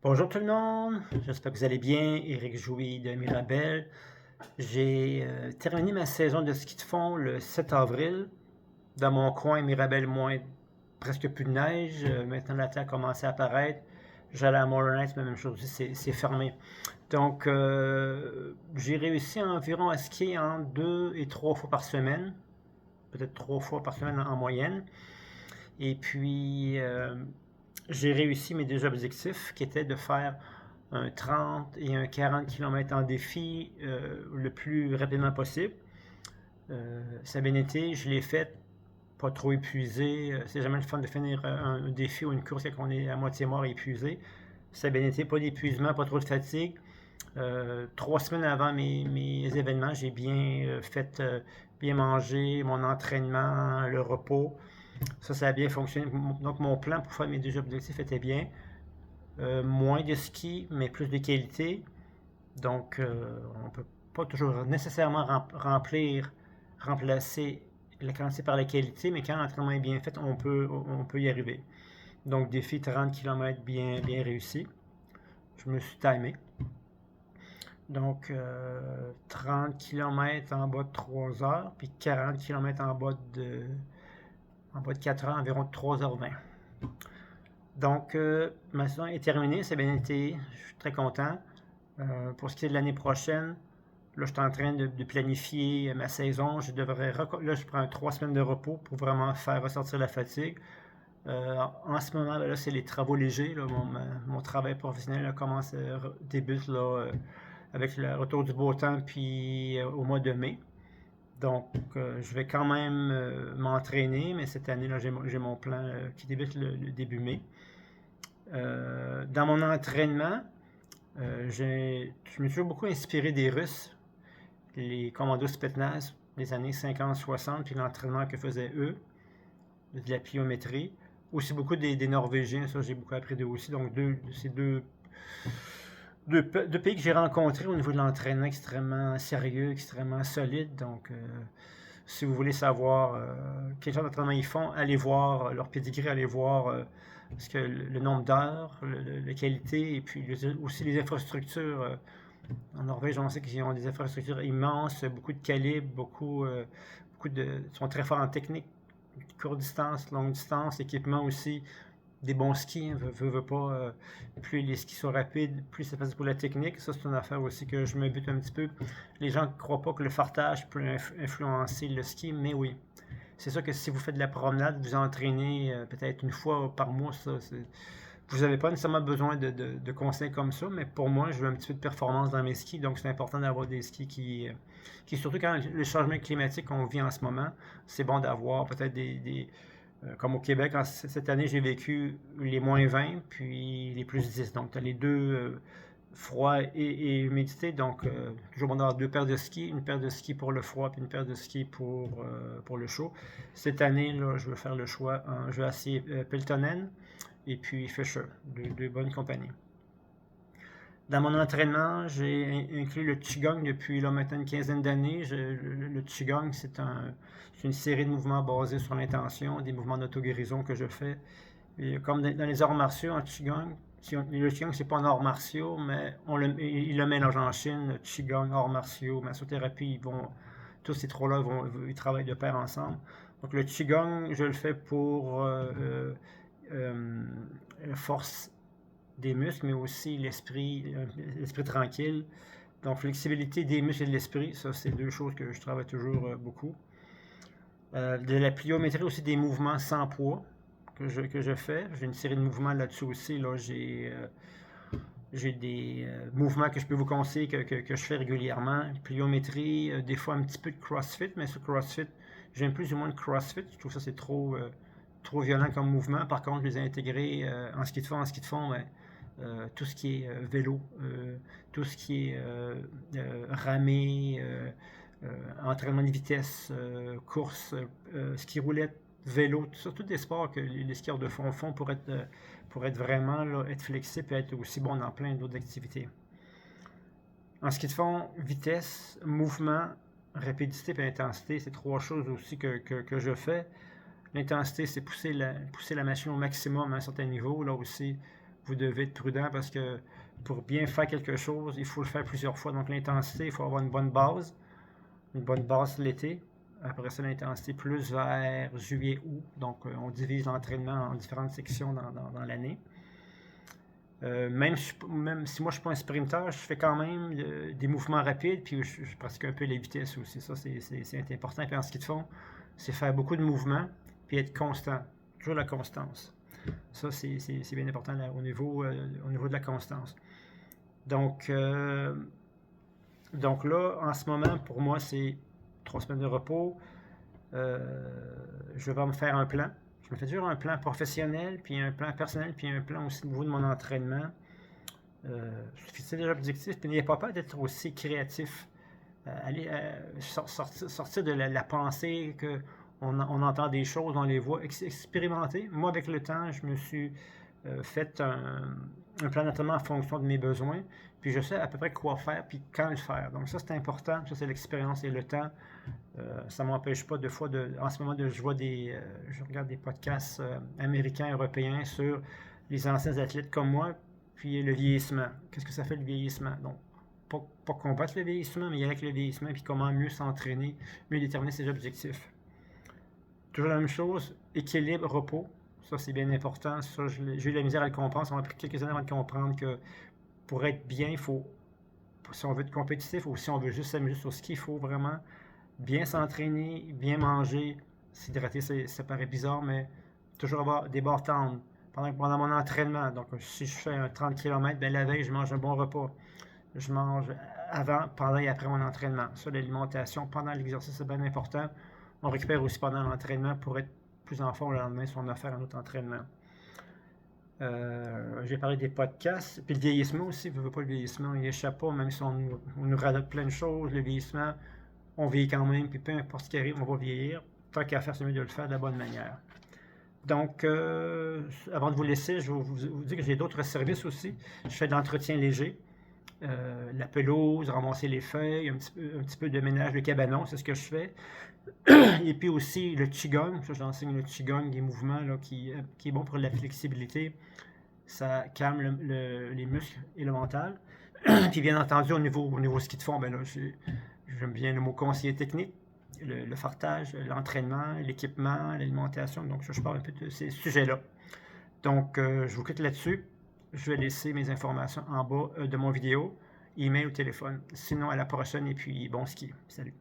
Bonjour tout le monde, j'espère que vous allez bien. Éric Jouy de Mirabel. J'ai terminé ma saison de ski de fond le 7 avril. Dans mon coin, Mirabel, presque plus de neige. Maintenant, la terre a commencé à apparaître. J'allais à Montréal, mais même chose aussi, c'est fermé. Donc, j'ai réussi environ à skier en 2 et 3 fois par semaine. Peut-être 3 fois par semaine en moyenne. Et puis, j'ai réussi mes deux objectifs qui étaient de faire un 30 et un 40 km en défi le plus rapidement possible. Ça a bien été, je l'ai fait, pas trop épuisé. C'est jamais le fun de finir un défi ou une course quand on est à moitié mort et épuisé. Ça a bien été, pas d'épuisement, pas trop de fatigue. 3 semaines avant mes événements, j'ai bien fait, bien mangé, mon entraînement, le repos. Ça a bien fonctionné. Donc, mon plan pour faire mes deux objectifs était bien. Moins de ski, mais plus de qualité. Donc, on ne peut pas toujours nécessairement remplacer la quantité par la qualité, mais quand l'entraînement est bien fait, on peut y arriver. Donc, défi 30 km bien réussi. Je me suis timé. Donc, 30 km en bas de 3 heures, puis 40 km en bas de 4 heures, environ 3h20. Donc, ma saison est terminée, c'est bien été, je suis très content. Pour ce qui est de l'année prochaine, là, je suis en train de planifier ma saison. Là, je prends 3 semaines de repos pour vraiment faire ressortir la fatigue. En ce moment, là, c'est les travaux légers. Là, mon travail professionnel là, débute là, avec le retour du beau temps, puis au mois de mai. Donc, je vais quand même m'entraîner, mais cette année, là, j'ai mon plan qui débute le début mai. Dans mon entraînement, je me suis beaucoup inspiré des Russes, les commandos Spetsnaz des années 50-60, puis l'entraînement que faisaient eux, de la pliométrie. Aussi beaucoup des Norvégiens, ça j'ai beaucoup appris d'eux aussi. Donc ces deux pays que j'ai rencontrés au niveau de l'entraînement extrêmement sérieux, extrêmement solide. Donc si vous voulez savoir quel genre d'entraînement ils font, allez voir leur pedigree, allez voir parce que le nombre d'heures, la qualité et puis aussi les infrastructures. En Norvège, on sait qu'ils ont des infrastructures immenses, beaucoup de calibre, ils sont très forts en technique, courte distance, longue distance, équipement aussi, des bons skis, hein, veut pas, plus les skis sont rapides, plus c'est facile pour la technique. Ça, c'est une affaire aussi que je me bute un petit peu. Les gens ne croient pas que le fartage peut influencer le ski, mais oui. C'est sûr que si vous faites de la promenade, vous entraînez peut-être une fois par mois, vous n'avez pas nécessairement besoin de conseils comme ça, mais pour moi, je veux un petit peu de performance dans mes skis, donc c'est important d'avoir des skis qui surtout quand le changement climatique qu'on vit en ce moment, c'est bon d'avoir peut-être comme au Québec, cette année, j'ai vécu les -20 puis les +10. Donc, tu as les deux froid et humidité. Donc, toujours bon d'avoir deux paires de skis, une paire de skis pour le froid puis une paire de skis pour le chaud. Cette année, là, je veux faire le choix. Je vais essayer Peltonen et puis Fisher, deux bonnes compagnies. Dans mon entraînement, j'ai inclus le Qigong depuis là, maintenant une quinzaine d'années. Le Qigong, c'est une série de mouvements basés sur l'intention, des mouvements d'auto-guérison que je fais. Et comme dans les arts martiaux, en Qigong, le Qigong, c'est pas un art martiaux, mais ils le mélangent en Chine. Qigong, arts martiaux, massothérapie, tous ces trois-là, ils travaillent de pair ensemble. Donc le Qigong, je le fais pour force des muscles, mais aussi l'esprit tranquille. Donc, flexibilité des muscles et de l'esprit, ça, c'est deux choses que je travaille toujours beaucoup. De la pliométrie aussi, des mouvements sans poids que je fais. J'ai une série de mouvements là-dessus aussi. Là, j'ai des mouvements que je peux vous conseiller que je fais régulièrement. Pliométrie, des fois un petit peu de CrossFit, mais sur CrossFit, j'aime plus ou moins de CrossFit. Je trouve ça c'est trop violent comme mouvement. Par contre, je les ai intégrés en ski de fond, mais tout ce qui est vélo, tout ce qui est ramé, entraînement de vitesse, course, ski roulette, vélo, surtout des sports que les skieurs de fond font pour être vraiment là, être flexible et être aussi bon dans plein d'autres activités. En ski de fond, vitesse, mouvement, rapidité et intensité, c'est trois choses aussi que je fais. L'intensité, c'est pousser la machine au maximum à un certain niveau. Là aussi, vous devez être prudent parce que pour bien faire quelque chose, il faut le faire plusieurs fois. Donc l'intensité, il faut avoir une bonne base l'été. Après ça, l'intensité plus vers juillet, août. Donc on divise l'entraînement en différentes sections dans l'année. Même si moi je ne suis pas un sprinter, je fais quand même des mouvements rapides, puis je pratique un peu les vitesses aussi. Ça, c'est important. Puis en ski de fond, c'est faire beaucoup de mouvements, puis être constant. Toujours la constance. Ça, c'est bien important là, au niveau de la constance. Donc là, en ce moment, pour moi, c'est 3 semaines de repos. Je vais me faire un plan. Je me fais toujours un plan professionnel, puis un plan personnel, puis un plan aussi au niveau de mon entraînement. Fixer des objectifs, puis n'ayez pas peur d'être aussi créatif. Allez sortir de la pensée qu'on entend des choses, on les voit, expérimenter. Moi, avec le temps, je me suis fait un plan d'entraînement en fonction de mes besoins, puis je sais à peu près quoi faire, puis quand le faire. Donc ça, c'est important. Ça, c'est l'expérience et le temps. Ça ne m'empêche pas de fois en ce moment, je regarde des podcasts américains, européens sur les anciens athlètes comme moi, puis le vieillissement. Qu'est-ce que ça fait le vieillissement? Donc, pas combattre le vieillissement, mais y aller avec le vieillissement, puis comment mieux s'entraîner, mieux déterminer ses objectifs. Toujours la même chose, équilibre, repos. Ça, c'est bien important. Ça, j'ai eu la misère à le comprendre. Ça m'a pris quelques années avant de comprendre que pour être bien, il faut, si on veut être compétitif ou si on veut juste s'amuser sur ski, il faut vraiment bien s'entraîner, bien manger, s'hydrater, ça paraît bizarre, mais toujours avoir des barres tendres pendant mon entraînement. Donc, si je fais un 30 km, bien, la veille, je mange un bon repas. Je mange avant, pendant et après mon entraînement. Ça, l'alimentation pendant l'exercice, c'est bien important. On récupère aussi pendant l'entraînement pour être plus en forme le lendemain si on a fait un autre entraînement. J'ai parlé des podcasts, puis le vieillissement aussi, je ne veux pas le vieillissement, il échappe pas, même si on nous radote plein de choses, le vieillissement, on vieillit quand même, puis peu importe ce qui arrive, on va vieillir. Tant qu'à faire, c'est mieux de le faire de la bonne manière. Donc, avant de vous laisser, je vais vous dire que j'ai d'autres services aussi. Je fais de l'entretien léger, la pelouse, ramasser les feuilles, un petit peu de ménage de cabanon, c'est ce que je fais. Et puis aussi le Qigong, ça j'enseigne le Qigong, des mouvements là, qui est bon pour la flexibilité. Ça calme les muscles et le mental. Puis bien entendu, au niveau ski de fond, ben là, j'aime bien le mot conseiller technique, le fartage, l'entraînement, l'équipement, l'alimentation. Donc, je parle un peu de ces sujets-là. Donc, je vous quitte là-dessus. Je vais laisser mes informations en bas de mon vidéo, email ou téléphone. Sinon, à la prochaine et puis bon ski. Salut.